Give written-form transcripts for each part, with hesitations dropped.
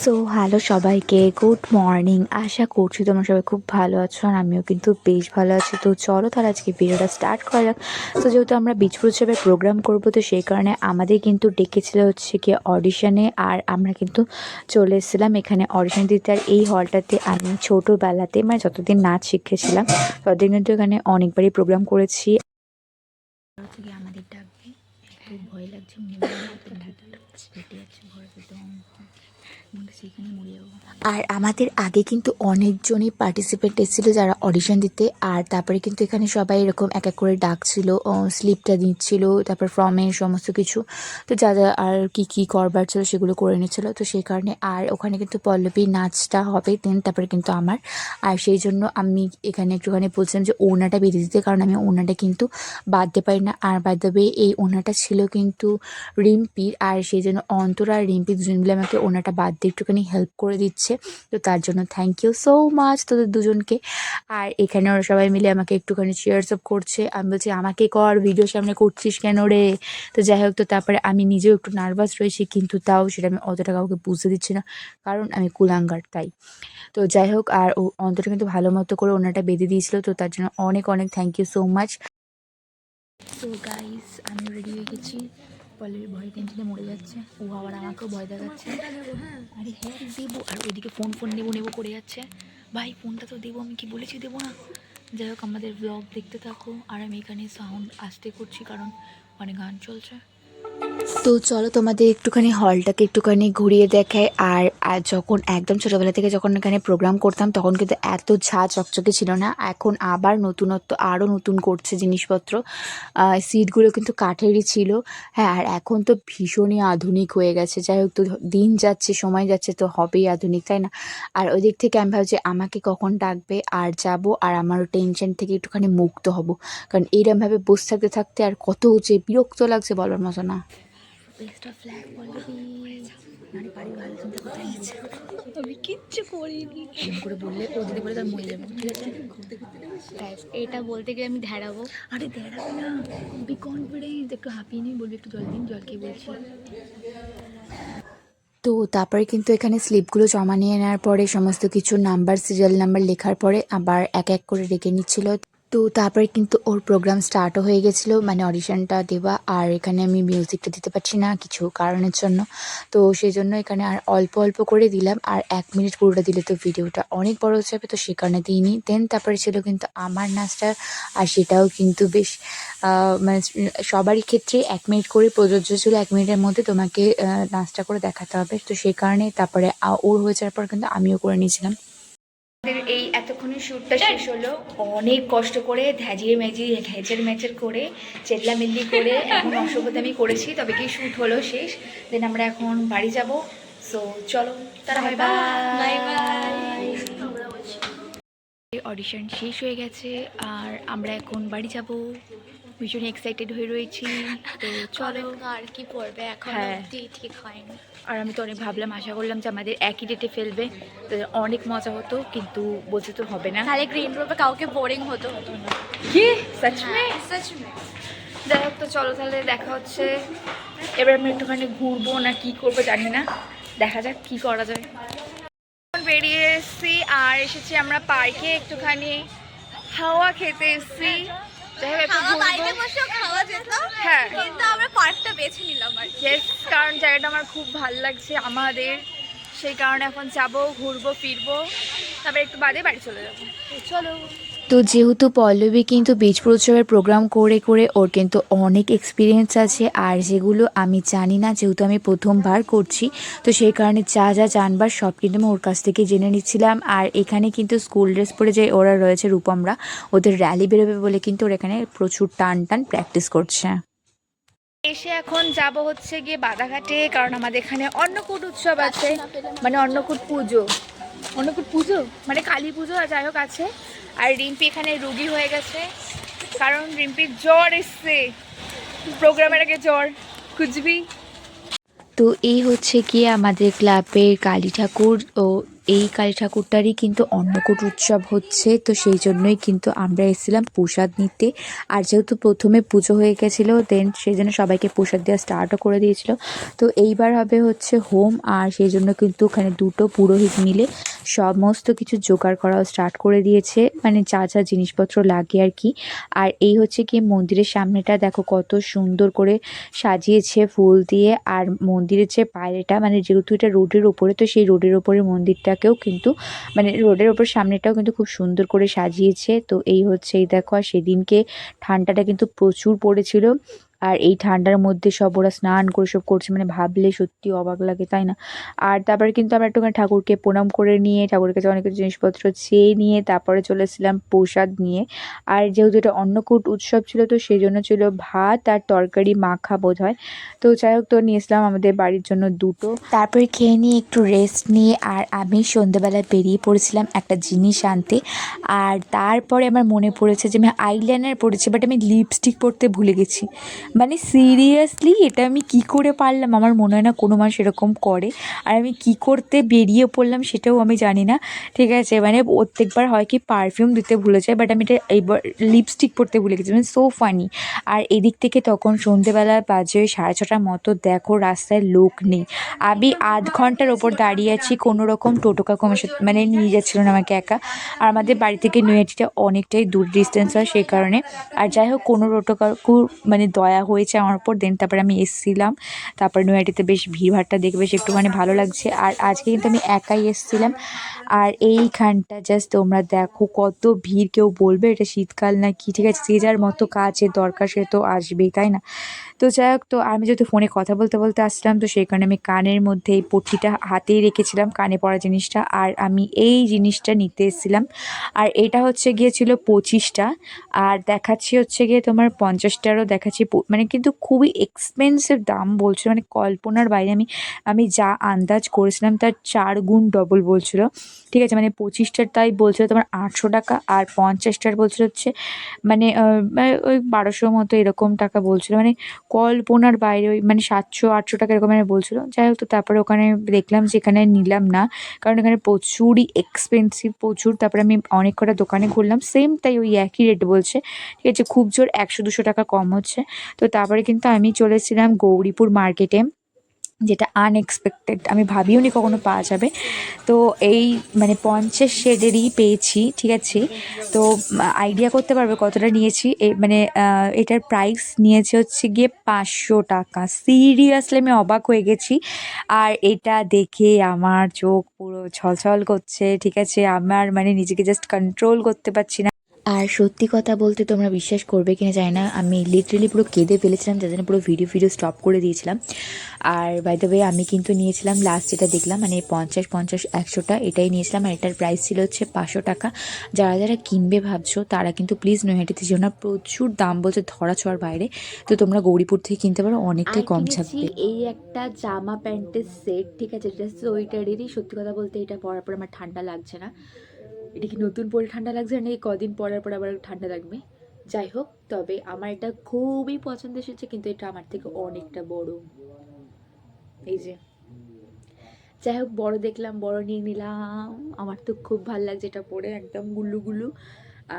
So hello সবাইকে, good morning. আশা করছি তোমরা সবাই খুব ভালো আছো, আর আমিও কিন্তু বেশ ভালো আছি। তো চলো তাহলে আজকে ভিডিওটা স্টার্ট করা যাক। তো যেহেতু আমরা বীজপুর উৎসবের প্রোগ্রাম করবো, তো সেই কারণে আমাদের কিন্তু ডেকেছিল হচ্ছে কি অডিশনে, আর আমরা কিন্তু চলে এসেছিলাম এখানে অডিশন দিতে। আর এই হলটাতে আমি ছোটোবেলাতে মানে যতদিন নাচ শিখেছিলাম ততদিন কিন্তু এখানে অনেকবারই প্রোগ্রাম করেছি। আমাদের ডাকবে, খুব ভয় লাগছে, আর আমাদের আগে কিন্তু অনেকজনই পার্টিসিপেন্ট এসেছিলো যারা অডিশন দিতে। আর তারপরে কিন্তু এখানে সবাই এরকম এক এক করে ডাকছিল, স্লিপটা দিচ্ছিল, তারপর ফর্মের সমস্ত কিছু, তো যা যা আর কি করবার ছিল সেগুলো করে নিচ্ছিলো। তো সেই কারণে আর ওখানে কিন্তু পল্লবী নাচটা হবে দেন তারপরে কিন্তু আমার, আর সেই জন্য আমি এখানে একটুখানি বলছিলাম যে ওড়নাটা বেঁধে দিতে, কারণ আমি ওড়নাটা কিন্তু বাঁধতে পারি না। আর বাই দ্য ওয়ে এই ওড়নাটা ছিল কিন্তু রিম্পির, আর সেই জন্য অন্তরা আর রিম্পি দুজন মিলে আমাকে ওড়নাটা বাঁধতে একটুখানি হেল্প করে দিচ্ছে। তো তার জন্য থ্যাংক ইউ সো মাচ তোদের দুজনকে। আর এখানে ওরা সবাই মিলে আমাকে একটুখানি চেয়ার্স আপ করছে। আমি বলছি আমাকে কর, ভিডিও সামনে করছিস কেন রে। তো যাই হোক, তো তারপরে আমি নিজেও একটু নার্ভাস রয়েছি, কিন্তু তাও সেটা আমি অতটা কাউকে বুঝতে দিচ্ছি না, কারণ আমি কুলাঙ্গার তাই। তো যাই হোক, আর ও অন্তরা কিন্তু ভালো মতো করে ওনাটা বেঁধে দিয়েছিল, তো তার জন্য অনেক অনেক thank you so much. So guys, আমি রেডি হয়ে গেছি। পল্লবী ভয় টেনশনে মরে যাচ্ছে, ও আবার আমাকেও ভয় দেখাচ্ছে। আরে হ্যাঁ দেবো, আর ওইদিকে ফোন নেবো করে যাচ্ছে। ভাই ফোনটা তো দেবো, আমি কি বলেছি দেবো না। যাই হোক, আমাদের ব্লগ দেখতে থাকো, আর আমি এখানে সাউন্ড আসতে করছি কারণ অনেক গান চলছে। তো চলো তোমাদের একটুখানি হলটাকে একটুখানি ঘুরিয়ে দেখায়। আর যখন একদম ছোটোবেলা থেকে যখন এখানে প্রোগ্রাম করতাম তখন কিন্তু এত চকচকে ছিল না, এখন আবার নতুনত্ব আরও নতুন করছে জিনিসপত্র। সিটগুলো কিন্তু কাঠেরই ছিল, হ্যাঁ, আর এখন তো ভীষণই আধুনিক হয়ে গেছে। যাই হোক, তো দিন যাচ্ছে, সময় যাচ্ছে, তো হবেই আধুনিক, তাই না। আর ওই দিক থেকে আমি ভাবছি আমাকে কখন ডাকবে আর যাব, আর আমারও টেনশন থেকে একটুখানি মুক্ত হব, কারণ এইরকমভাবে বসে থাকতে থাকতে আর কত যে বিরক্ত লাগছে বলার মতো না। বেস্ট অফ ফ্ল্যাগ পল্লবী, মানে বাড়ির ভালো চিন্তা কোথায় গেছে, আমি কিচ্ছু করিনি। এরকম করে বললে ও যদি বলে তার মরে যাবো, ঠিক আছে। এটা বলতে গিয়ে আমি ধ্যাড়াবো। আরে দেখাবে না, বি কনফিডেন্স, একটু হাঁপিয়ে নিয়ে বলবি একটু জল দিন, জল খেয়ে বলছি। তো তারপরে কিন্তু এখানে স্লিপগুলো জমা নিয়ে নেওয়ার পরে সমস্ত কিছু নাম্বার, সিরিয়াল নাম্বার লেখার পরে আবার এক এক করে ডেকে নিচ্ছিল। তো তারপরে কিন্তু ওর প্রোগ্রাম স্টার্টও হয়ে গেছিলো, মানে অডিশনটা দেওয়া। আর এখানে আমি মিউজিকটা দিতে পারছি না কিছু কারণের জন্য, তো সেই জন্য এখানে আর অল্প অল্প করে দিলাম। আর 1 মিনিট পুরোটা দিলে তো ভিডিওটা অনেক বড় হয়ে যাবে, তো সে কারণে দিইনি। দেন তারপরে ছিল কিন্তু আমার নাচটা, আর সেটাও কিন্তু বেশ মানে সবারই ক্ষেত্রে 1 মিনিট করে প্রযোজ্য ছিল। 1 মিনিটের মধ্যে তোমাকে নাচটা করে দেখাতে হবে, তো সেই কারণে তারপরে ওর হয়ে যাওয়ার পর কিন্তু আমিও করে নিয়েছিলাম। এই এতক্ষণের শ্যুটটা শেষ হলো, অনেক কষ্ট করে ধ্যাজিয়ে ম্যাজিয়ে ঘেঁচের ম্যাচের করে চেল্লামেল্লি করে এখন অসভ্যতা আমি করেছি, তবে কি শ্যুট হলো শেষ। দেন আমরা এখন বাড়ি যাব। সো চলো, তারা বাই বাই বাই। অডিশন শেষ হয়ে গেছে, আর আমরা এখন বাড়ি যাব, ভীষণ এক্সাইটেড হয়ে রয়েছি। তো চলো, আর কি পড়বে এখন হ্যাঁ, অবধি ঠিক হয়নি। আর আমি তো অনেক ভাবলাম, আশা করলাম যে আমাদের একই ডেটে ফেলবে, তো অনেক মজা হতো, কিন্তু বলছে তো হবে না। তাহলে গ্রিন রুমে কাউকে বোরিং হতো না। কি সচ মে? সচ মে। যাই হোক, তো চলো তাহলে দেখা হচ্ছে। এবার আমি একটুখানি ঘুরবো না কি করবো জানি না, দেখা যাক কি করা যায়। বেরিয়ে এসেছি, আর এসেছি আমরা পার্কে একটুখানি হাওয়া খেতে এসেছি। যাই হোক, একটু ঘুরবো। খাওয়া যেত, হ্যাঁ, কিন্তু আমরা পার্কটা বেছে নিলাম আর কি। ইয়েস, কারণ জায়গাটা আমার খুব ভালো লাগছে আমাদের, সেই কারণে এখন যাবো, ঘুরবো ফিরবো, তারপরে একটু বাদে বাড়ি চলে যাবো। চলো। তো যেহেতু পল্লবী কিন্তু বীজপুর উৎসবের প্রোগ্রাম করে করে ওর কিন্তু অনেক এক্সপিরিয়েন্স আছে, আর যেগুলো আমি জানি না, যেহেতু আমি প্রথমবার করছি, তো সেই কারণে যা যা জানবার সব কিন্তু আমি ওর কাছ থেকে জেনে নিচ্ছিলাম। আর এখানে কিন্তু স্কুল ড্রেস পরে যে ওরা রয়েছে রূপমরা, ওদের র্যালি বেরোবে বলে কিন্তু ওরা এখানে প্রচুর টান প্র্যাকটিস করছে। এসে এখন যাব হচ্ছে গিয়ে বাদাঘাটে, কারণ আমাদের এখানে অন্নকূট উৎসব আছে, মানে অন্নকূট পুজো মানে কালী পুজো, আর যাই হোক আছে। আর রিম্পি এখানে রুগী হয়ে গেছে, কারণ রিম্পির জ্বর এসছে, প্রোগ্রামের আগে জ্বর খুঁজবি। তো এই হচ্ছে গিয়ে আমাদের ক্লাবের কালী ঠাকুর, ও এই কালী ঠাকুরটারই কিন্তু অন্নকূট উৎসব হচ্ছে, তো সেই জন্যই কিন্তু আমরা এসেছিলাম প্রসাদ নিতে। আর যেহেতু প্রথমে পুজো হয়ে গেছিলো, দেন সেই জন্য সবাইকে প্রসাদ দেওয়া স্টার্টও করে দিয়েছিল। তো এইবার হবে হচ্ছে হোম, আর সেই জন্য কিন্তু ওখানে দুটো পুরোহিত মিলে সমস্ত কিছু জোগাড় করাও স্টার্ট করে দিয়েছে, মানে যা যা জিনিসপত্র লাগে আর কি। আর এই হচ্ছে কি মন্দিরের সামনেটা দেখো কত সুন্দর করে সাজিয়েছে ফুল দিয়ে। আর মন্দিরের যে বাইরেটা, মানে যেহেতু এটা রোডের ওপরে, তো সেই রোডের ওপরে মন্দিরটাকেও কিন্তু, মানে রোডের ওপর সামনেটাও কিন্তু খুব সুন্দর করে সাজিয়েছে। তো এই হচ্ছে, এই দেখো, আর সেদিনকে ঠান্ডাটা কিন্তু প্রচুর পড়েছিল। আর এই ঠান্ডার মধ্যে সব ওরা স্নান করে সব করছে, মানে ভাবলে সত্যি অবাক লাগে, তাই না? আর তারপরে কিন্তু আমরা একটুখানি ঠাকুরকে প্রণাম করে নিয়ে, ঠাকুরের কাছে অনেক কিছু জিনিসপত্র চেয়ে নিয়ে তারপরে চলে এসেছিলাম প্রসাদ নিয়ে। আর যেহেতু এটা অন্নকূট উৎসব ছিল, তো সেই জন্য ছিল ভাত আর তরকারি মাখা বোধ হয়। তো যাই হোক, তো নিয়ে এসলাম আমাদের বাড়ির জন্য দুটো। তারপরে খেয়ে নিয়ে একটু রেস্ট নিয়ে আর আমি সন্ধ্যেবেলায় বেরিয়ে পড়েছিলাম একটা জিনিস আনতে। আর তারপরে আমার মনে পড়েছে যে আমি আইলাইনার পরেছি, বাট আমি লিপস্টিক পরতে ভুলে গেছি। মানে সিরিয়াসলি এটা আমি কি করে পারলাম? আমার মনে হয় না কোনো মানুষ এরকম করে। আর আমি কি করতে বেরিয়ে পড়লাম সেটাও আমি জানি না। ঠিক আছে, মানে প্রত্যেকবার হয় কি পারফিউম দিতে ভুলে যায়, বাট আমি এটা এইবার লিপস্টিক পরতে ভুলে গেছি, মানে সো ফানি। আর এদিক থেকে তখন সন্ধেবেলা বাজে 6:30টার মতো, দেখো রাস্তায় লোক নেই। আমি আধ ঘন্টার ওপর দাঁড়িয়ে আছি, কোনো রকম টোটো কাকু আমার সাথে মানে নিয়ে যাচ্ছিল না আমাকে একা। আর আমাদের বাড়ি থেকে নৈহাটিটা অনেকটাই দূর ডিস্টেন্স হয় সেই কারণে। আর যাই হোক, কোনো টোটো কাকুর মানে দয়া হয়েছে আমার উপর, দেন তারপরে আমি এসেছিলাম। তারপরে নৈহাটিতে বেশ ভিড়ভাট্টা দেখে বেশ একটুখানি ভালো লাগছে। আর আজকে কিন্তু আমি একাই এসেছিলাম। আর এইখানটা জাস্ট তোমরা দেখো কত ভিড়, কেউ বলবে এটা শীতকাল না কি? ঠিক আছে, যে যার মতো কাজের দরকার সে তো আসবেই, তাই না? তো যাই হোক, তো আমি যেহেতু ফোনে কথা বলতে বলতে আসলাম, তো সেই কারণে আমি কানের মধ্যে এই পট্টিটা হাতেই রেখেছিলাম, কানে পরা জিনিসটা। আর আমি এই জিনিসটা নিতে এসেছিলাম। আর এটা হচ্ছে গিয়েছিল 25টা, আর দেখাচ্ছি হচ্ছে গিয়ে তোমার 50টারও দেখাচ্ছি। মানে কিন্তু খুবই এক্সপেন্সিভ দাম বলছিল, মানে কল্পনার বাইরে। আমি যা আন্দাজ করেছিলাম তার 4 গুণ ডবল বলছিল। ঠিক আছে, মানে 25টার তাই বলছিল তোমার 800 টাকা, আর 50টার বলছিল হচ্ছে মানে ওই 1200 মতো এরকম টাকা বলছিল। মানে কল্পনার বাইরে, ওই মানে 700-800 টাকা এরকম মানে বলছিল। যাই হোক, তো তারপরে ওখানে দেখলাম যে এখানে নিলাম না, কারণ এখানে প্রচুরই এক্সপেন্সিভ, প্রচুর। তারপরে আমি অনেক কটা দোকানে ঘুরলাম, সেম তাই ওই একই রেট বলছে। ঠিক আছে, খুব জোর 100-200 টাকা কম হচ্ছে। তো তারপরে কিন্তু আমি চলে এসেছিলাম গৌরীপুর মার্কেটে, যেটা আনএক্সপেক্টেড, আমি ভাবিও নি কখনো পাওয়া যাবে। তো এই মানে 50 শেডেরই পেয়েছি, ঠিক আছে। তো আইডিয়া করতে পারবে কতটা নিয়েছি। মানে এটার প্রাইস নিয়েছে হচ্ছে গিয়ে 500 টাকা। সিরিয়াসলি আমি অবাক হয়ে গেছি। আর এটা দেখে আমার চোখ পুরো ছলছল করছে, ঠিক আছে। আমার মানে নিজেকে জাস্ট কন্ট্রোল করতে পারছি না। আর সত্যি কথা বলতে তোমরা বিশ্বাস করবে কিনা জানি না, আমি লিটারেলি পুরো কেঁদে ফেলেছিলাম, যার জন্য পুরো ভিডিও স্টপ করে দিয়েছিলাম। আর বাই দ্য ওয়ে, আমি কিন্তু নিয়েছিলাম লাস্ট যেটা দেখলাম, মানে 50-50-100টা এটাই নিয়েছিলাম। আর এটার প্রাইস ছিল হচ্ছে 500 টাকা। যারা যারা কিনবে ভাবছো তারা কিন্তু প্লিজ নৈহাটিতে যেও না, প্রচুর দাম বলছে ধরা ছোঁয়ার বাইরে। তো তোমরা গৌরীপুর থেকে কিনতে পারো, অনেকটাই কম থাকবে। এই একটা জামা প্যান্টের সেট, ঠিক আছে, এটা সোয়েটারেরই। সত্যি কথা বলতে এটা পরার পর আমার ঠান্ডা লাগছে না। এটা কি নতুন পরে ঠান্ডা লাগছে না, এই কদিন পরার পর আবার ঠান্ডা লাগবে? যাই হোক, তবে আমার এটা খুবই পছন্দ এসেছে, কিন্তু এটা আমার থেকে অনেকটা বড়। এই যে, যাই হোক, বড় দেখলাম, বড় নিয়ে নিলাম। আমার তো খুব ভালো লাগছে এটা পরে, একদম গুল্লু গুল্লু।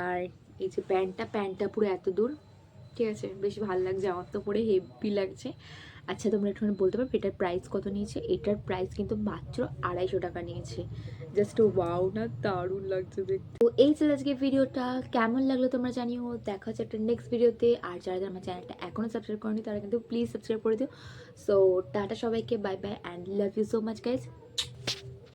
আর এই যে প্যান্টটা পুরো এত দূর, ঠিক আছে, বেশ ভালো লাগছে আমার তো পরে, হেভি লাগছে। আচ্ছা, তোমরা একটুখানি বলতে পারবে এটার প্রাইস কত নিয়েছে? এটার প্রাইস কিন্তু মাত্র 250 টাকা নিয়েছে। জাস্ট ওয়াও না, দারুণ লাগছে দেখতে। তো এই ছিল আজকে ভিডিওটা, কেমন লাগলো তোমরা জানিও। দেখা হচ্ছে একটা নেক্সট ভিডিওতে। আর যারা যারা আমার চ্যানেলটা এখনও সাবস্ক্রাইব করেনি তারা কিন্তু প্লিজ সাবস্ক্রাইব করে দিও। সো টাটা সবাইকে, bye bye and love you so much guys.